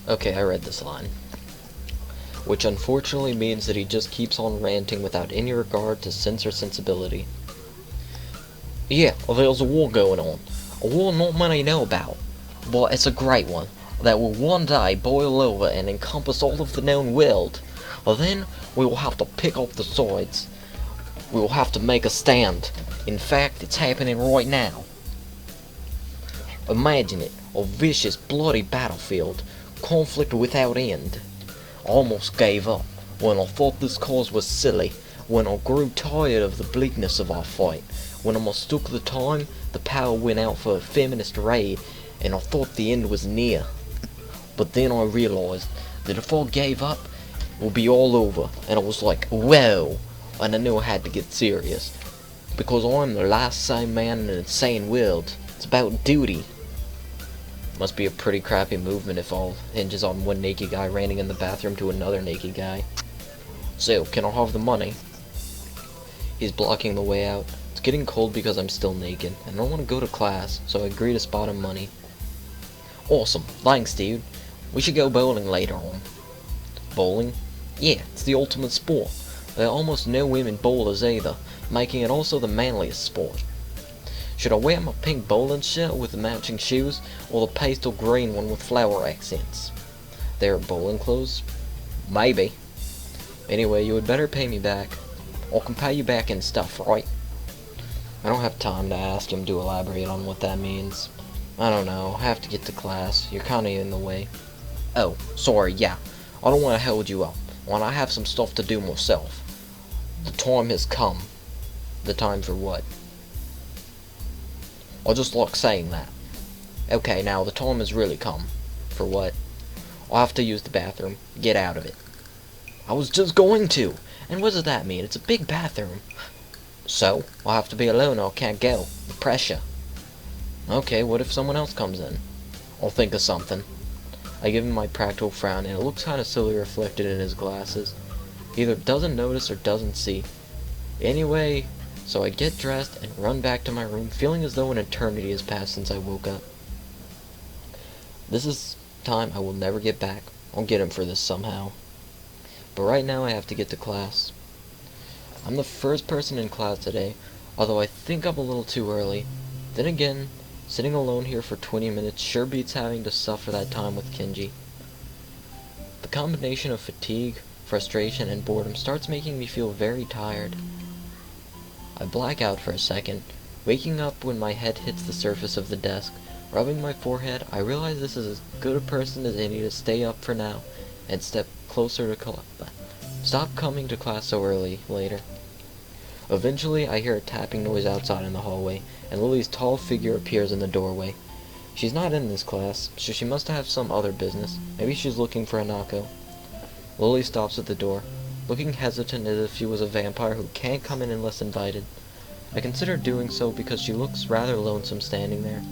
Okay, I read this line. Which unfortunately means that he just keeps on ranting without any regard to sense or sensibility. Yeah, there's a war going on. A war not many know about. But it's a great one that will one day boil over and encompass all of the known world. Then we will have to pick up the sides. We will have to make a stand. In fact, it's happening right now. Imagine it, a vicious, bloody battlefield, conflict without end. I almost gave up when I thought this cause was silly, when I grew tired of the bleakness of our fight, when I mistook the time the power went out for a feminist raid, and I thought the end was near. But then I realized that if I gave up, it would be all over, and I was like, whoa, and I knew I had to get serious, because I'm the last sane man in an insane world. It's about duty. Must be a pretty crappy movement if all hinges on one naked guy ranting in the bathroom to another naked guy. So, can I have the money? He's blocking the way out. It's getting cold because I'm still naked, and I don't want to go to class, so I agree to spot him money. Awesome, thanks dude. We should go bowling later on. Bowling? Yeah, it's the ultimate sport. There are almost no women bowlers either, making it also the manliest sport. Should I wear my pink bowling shirt with the matching shoes, or the pastel green one with flower accents? They're bowling clothes? Maybe. Anyway, you would better pay me back. I can pay you back in stuff, right? I don't have time to ask him to elaborate on what that means. I don't know, I have to get to class. You're kinda in the way. Oh, sorry, yeah. I don't want to hold you up. When I have some stuff to do myself. The time has come. The time for what? I just like saying that. Okay, now the time has really come. For what? I'll have to use the bathroom. Get out of it. I was just going to. And what does that mean? It's a big bathroom. So, I'll have to be alone or I can't go. The pressure. Okay, what if someone else comes in? I'll think of something. I give him my practical frown, and it looks kind of silly reflected in his glasses. He either doesn't notice or doesn't see. Anyway, so I get dressed and run back to my room, feeling as though an eternity has passed since I woke up. This is time I will never get back. I'll get him for this somehow. But right now I have to get to class. I'm the first person in class today, although I think I'm a little too early. Then again, sitting alone here for 20 minutes sure beats having to suffer that time with Kenji. The combination of fatigue, frustration, and boredom starts making me feel very tired. I black out for a second, waking up when my head hits the surface of the desk. Rubbing my forehead, I realize this is as good a person as any to stay up for now, and step closer to class. Stop coming to class so early later. Eventually, I hear a tapping noise outside in the hallway, and Lily's tall figure appears in the doorway. She's not in this class, so she must have some other business. Maybe she's looking for Hanako. Lilly stops at the door, looking hesitant as if she was a vampire who can't come in unless invited. I consider doing so because she looks rather lonesome standing there.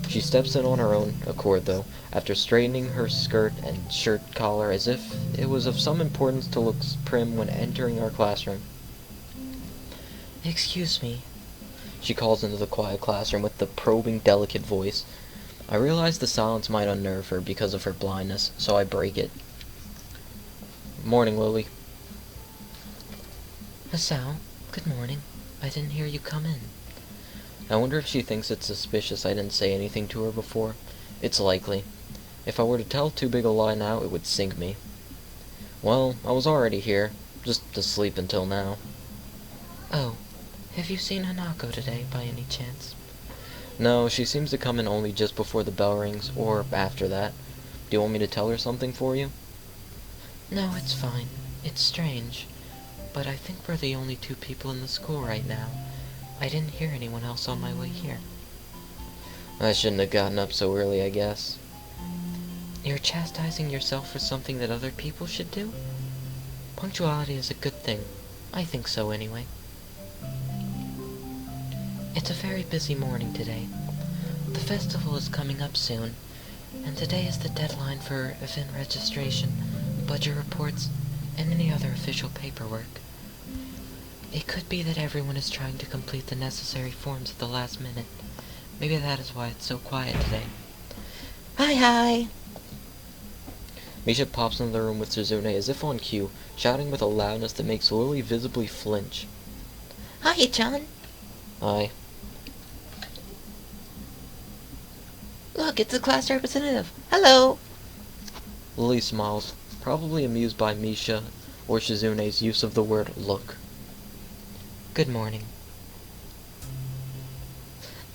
She steps in on her own accord, though, after straightening her skirt and shirt collar as if it was of some importance to look prim when entering our classroom. "Excuse me," she calls into the quiet classroom with the probing, delicate voice. I realize the silence might unnerve her because of her blindness, so I break it. "Morning, Lily." "Hisao, good morning. I didn't hear you come in." I wonder if she thinks it's suspicious I didn't say anything to her before. It's likely. If I were to tell too big a lie now, it would sink me. Well, I was already here, just asleep until now. "Oh, have you seen Hanako today, by any chance?" "No, she seems to come in only just before the bell rings, or after that. Do you want me to tell her something for you?" "No, it's fine. It's strange. But I think we're the only two people in the school right now. I didn't hear anyone else on my way here." "I shouldn't have gotten up so early, I guess." "You're chastising yourself for something that other people should do? Punctuality is a good thing. I think so, anyway." "It's a very busy morning today. The festival is coming up soon, and today is the deadline for event registration, budget reports, and any other official paperwork. It could be that everyone is trying to complete the necessary forms at the last minute. Maybe that is why it's so quiet today." "Hi, hi!" Misha pops into the room with Shizune as if on cue, shouting with a loudness that makes Lilly visibly flinch. Hiya, John. Hi. Look, it's the class representative. Hello. Lilly smiles, probably amused by Misha or Shizune's use of the word look. Good morning.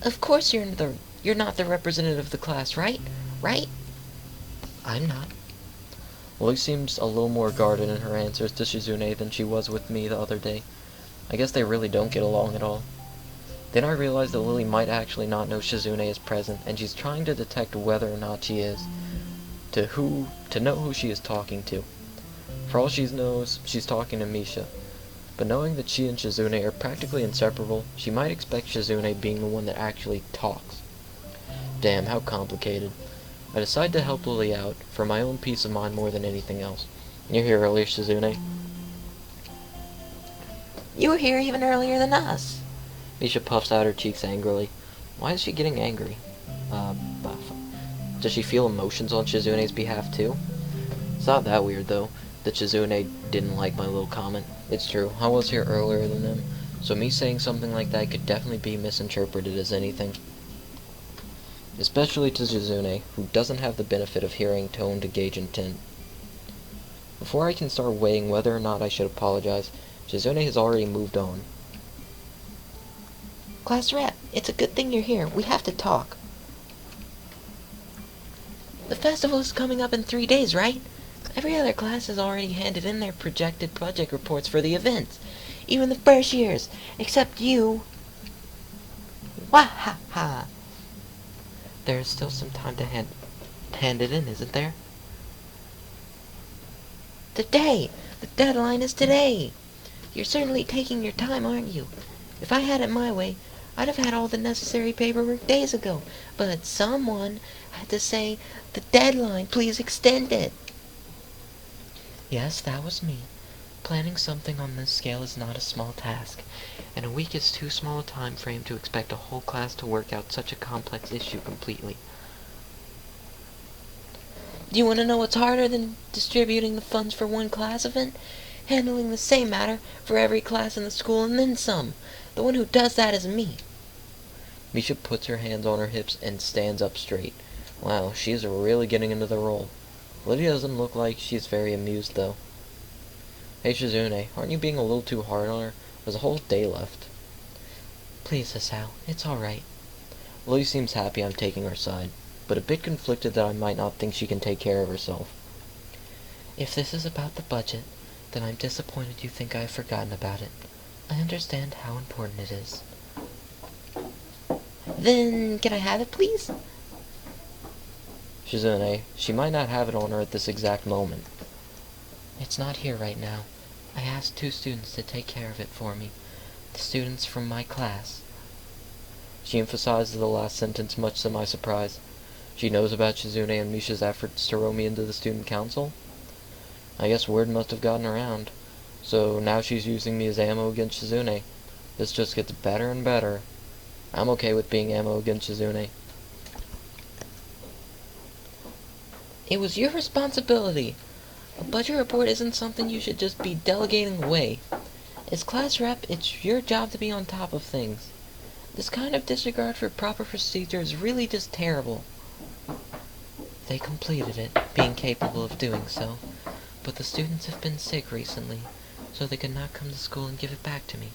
Of course you're not the representative of the class, right? Right? I'm not. Lilly seems a little more guarded in her answers to Shizune than she was with me the other day. I guess they really don't get along at all. Then I realize that Lilly might actually not know Shizune is present, and she's trying to detect whether or not she is, to know who she is talking to. For all she knows, she's talking to Misha. But knowing that she and Shizune are practically inseparable, she might expect Shizune being the one that actually talks. Damn, how complicated. I decide to help Lilly out, for my own peace of mind more than anything else. You're here earlier, Shizune? You were here even earlier than us. Misha puffs out her cheeks angrily. Why is she getting angry? Does she feel emotions on Shizune's behalf too? It's not that weird though, that Shizune didn't like my little comment. It's true, I was here earlier than them, so me saying something like that could definitely be misinterpreted as anything. Especially to Shizune, who doesn't have the benefit of hearing tone to gauge intent. Before I can start weighing whether or not I should apologize, Shizune has already moved on. Class rep, it's a good thing you're here. We have to talk. The festival is coming up in 3 days, right? Every other class has already handed in their projected project reports for the events. Even the first years. Except you. Wah-ha-ha. There is still some time to hand it in, isn't there? Today! The deadline is today! You're certainly taking your time, aren't you? If I had it my way, I'd have had all the necessary paperwork days ago. But someone had to say, the deadline, please extend it. Yes, that was me. Planning something on this scale is not a small task, and a week is too small a time frame to expect a whole class to work out such a complex issue completely. Do you want to know what's harder than distributing the funds for one class event? Handling the same matter for every class in the school and then some. The one who does that is me. Misha puts her hands on her hips and stands up straight. Wow, she's really getting into the role. Lydia doesn't look like she's very amused, though. Hey, Shizune, aren't you being a little too hard on her? There's a whole day left. Please, Hisao, it's alright. Lily seems happy I'm taking her side, but a bit conflicted that I might not think she can take care of herself. If this is about the budget, then I'm disappointed you think I've forgotten about it. I understand how important it is. Then, can I have it, please? Shizune, she might not have it on her at this exact moment. It's not here right now. I asked 2 students to take care of it for me. The students from my class. She emphasizes the last sentence much to my surprise. She knows about Shizune and Misha's efforts to row me into the student council? I guess word must have gotten around. So now she's using me as ammo against Shizune. This just gets better and better. I'm okay with being ammo against Shizune. It was your responsibility. A budget report isn't something you should just be delegating away. As class rep, it's your job to be on top of things. This kind of disregard for proper procedure is really just terrible. They completed it, being capable of doing so, but the students have been sick recently, so they could not come to school and give it back to me.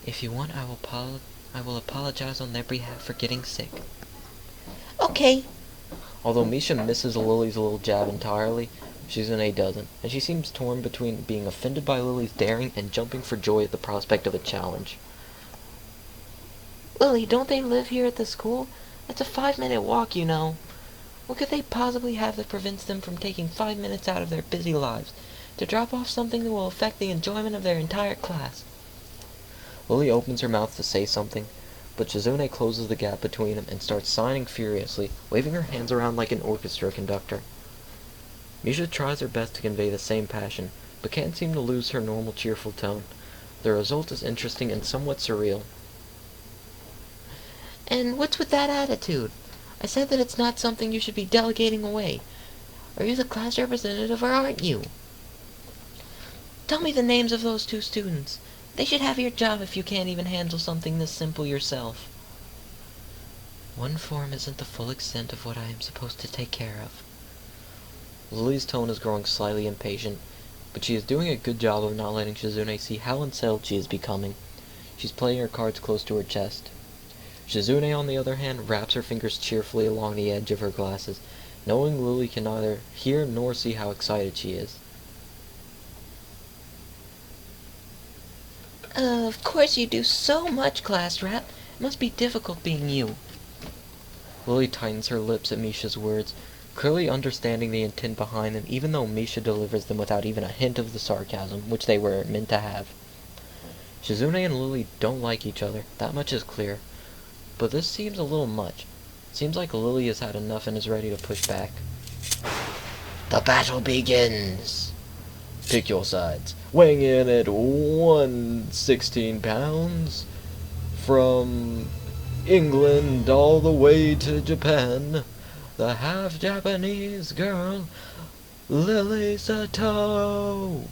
If you want, I will apologize on their behalf for getting sick. Okay. Although Misha misses Lily's little jab entirely, Shizune doesn't, and she seems torn between being offended by Lily's daring and jumping for joy at the prospect of a challenge. Lily, don't they live here at the school? That's a 5-minute walk, you know. What could they possibly have that prevents them from taking 5 minutes out of their busy lives to drop off something that will affect the enjoyment of their entire class? Lily opens her mouth to say something, but Shizune closes the gap between them and starts sighing furiously, waving her hands around like an orchestra conductor. Misha tries her best to convey the same passion, but can't seem to lose her normal cheerful tone. The result is interesting and somewhat surreal. And what's with that attitude? I said that it's not something you should be delegating away. Are you the class representative or aren't you? Tell me the names of those 2 students. They should have your job if you can't even handle something this simple yourself. One form isn't the full extent of what I am supposed to take care of. Lily's tone is growing slightly impatient, but she is doing a good job of not letting Shizune see how unsettled she is becoming. She's playing her cards close to her chest. Shizune, on the other hand, wraps her fingers cheerfully along the edge of her glasses, knowing Lily can neither hear nor see how excited she is. Of course you do so much, class rep. It must be difficult being you. Lily tightens her lips at Misha's words, clearly understanding the intent behind them, even though Misha delivers them without even a hint of the sarcasm, which they were meant to have. Shizune and Lily don't like each other, that much is clear. But this seems a little much. It seems like Lily has had enough and is ready to push back. The battle begins! Pick your sides. Weighing in at 116 pounds, from England all the way to Japan, the half-Japanese girl, Lilly Sato.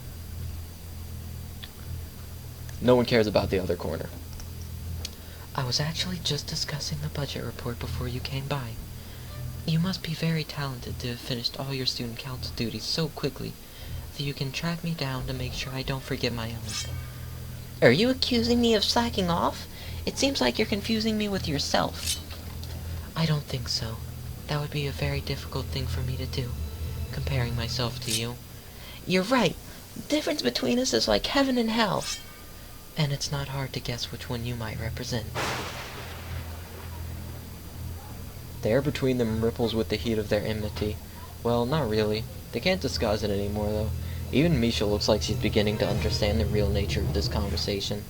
No one cares about the other corner. I was actually just discussing the budget report before you came by. You must be very talented to have finished all your student council duties so quickly that you can track me down to make sure I don't forget my own. Are you accusing me of slacking off? It seems like you're confusing me with yourself. I don't think so. That would be a very difficult thing for me to do, comparing myself to you. You're right. The difference between us is like heaven and hell. And it's not hard to guess which one you might represent. The air between them ripples with the heat of their enmity. Well, not really. They can't disguise it anymore, though. Even Misha looks like she's beginning to understand the real nature of this conversation.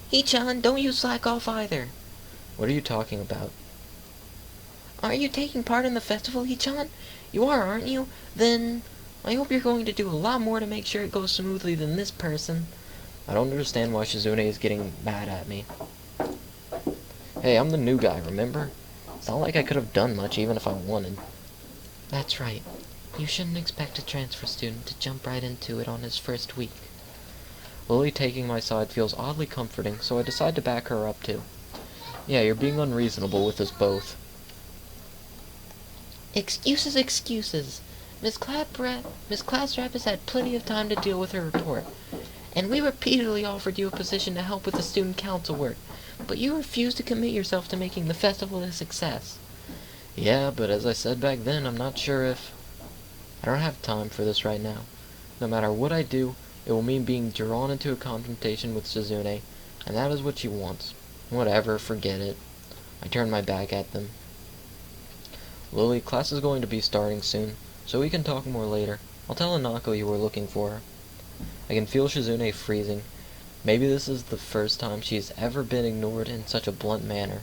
Hee-chan, don't you slack off either. What are you talking about? Aren't you taking part in the festival, Hee-chan? You are, aren't you? Then I hope you're going to do a lot more to make sure it goes smoothly than this person. I don't understand why Shizune is getting mad at me. Hey, I'm the new guy, remember? It's not like I could have done much even if I wanted. That's right. You shouldn't expect a transfer student to jump right into it on his first week. Lily taking my side feels oddly comforting, so I decide to back her up too. Yeah, you're being unreasonable with us both. Excuses, excuses. Miss Classrap has had plenty of time to deal with her report, and we repeatedly offered you a position to help with the student council work, but you refused to commit yourself to making the festival a success. Yeah, but as I said back then, I'm not sure if... I don't have time for this right now. No matter what I do, it will mean being drawn into a confrontation with Shizune, and that is what she wants. Whatever, forget it. I turn my back at them. Lily, class is going to be starting soon, so we can talk more later. I'll tell Anako you were looking for her. I can feel Shizune freezing. Maybe this is the first time she has ever been ignored in such a blunt manner.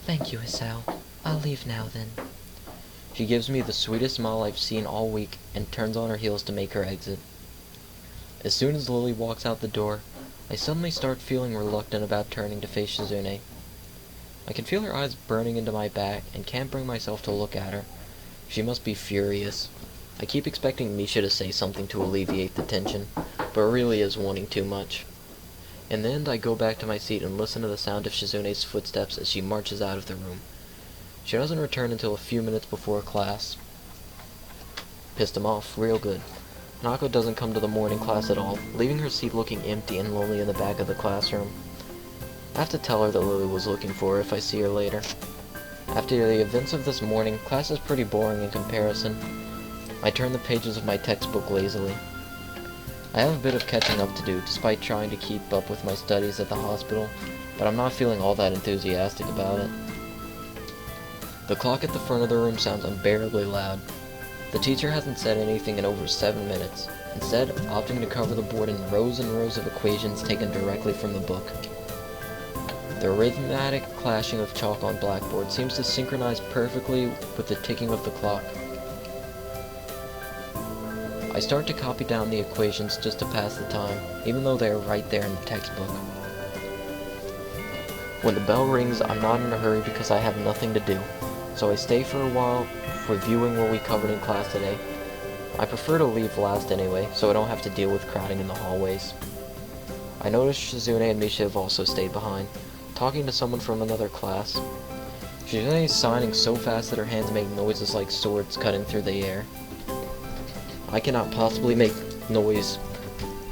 Thank you, Hisao. I'll leave now, then. She gives me the sweetest smile I've seen all week and turns on her heels to make her exit. As soon as Lily walks out the door, I suddenly start feeling reluctant about turning to face Shizune. I can feel her eyes burning into my back and can't bring myself to look at her. She must be furious. I keep expecting Misha to say something to alleviate the tension, but really is wanting too much. In the end, I go back to my seat and listen to the sound of Shizune's footsteps as she marches out of the room. She doesn't return until a few minutes before class. Pissed him off real good. Hanako doesn't come to the morning class at all, leaving her seat looking empty and lonely in the back of the classroom. I have to tell her that Lily was looking for her if I see her later. After the events of this morning, class is pretty boring in comparison. I turn the pages of my textbook lazily. I have a bit of catching up to do, despite trying to keep up with my studies at the hospital, but I'm not feeling all that enthusiastic about it. The clock at the front of the room sounds unbearably loud. The teacher hasn't said anything in over 7 minutes, instead opting to cover the board in rows and rows of equations taken directly from the book. The rhythmic clashing of chalk on blackboard seems to synchronize perfectly with the ticking of the clock. I start to copy down the equations just to pass the time, even though they are right there in the textbook. When the bell rings, I'm not in a hurry because I have nothing to do. so I stay for a while reviewing what we covered in class today. I prefer to leave last anyway, so I don't have to deal with crowding in the hallways. I noticed Shizune and Misha have also stayed behind, talking to someone from another class. Shizune is signing so fast that her hands make noises like swords cutting through the air. I cannot possibly make noise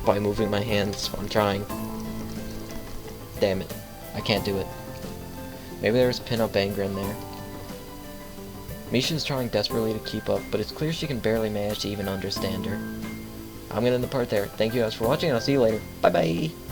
by moving my hands. I'm trying. Damn it. I can't do it. Maybe there's pin-up anger in there. Misha's trying desperately to keep up, but it's clear she can barely manage to even understand her. I'm gonna end the part there. Thank you guys for watching, and I'll see you later. Bye bye!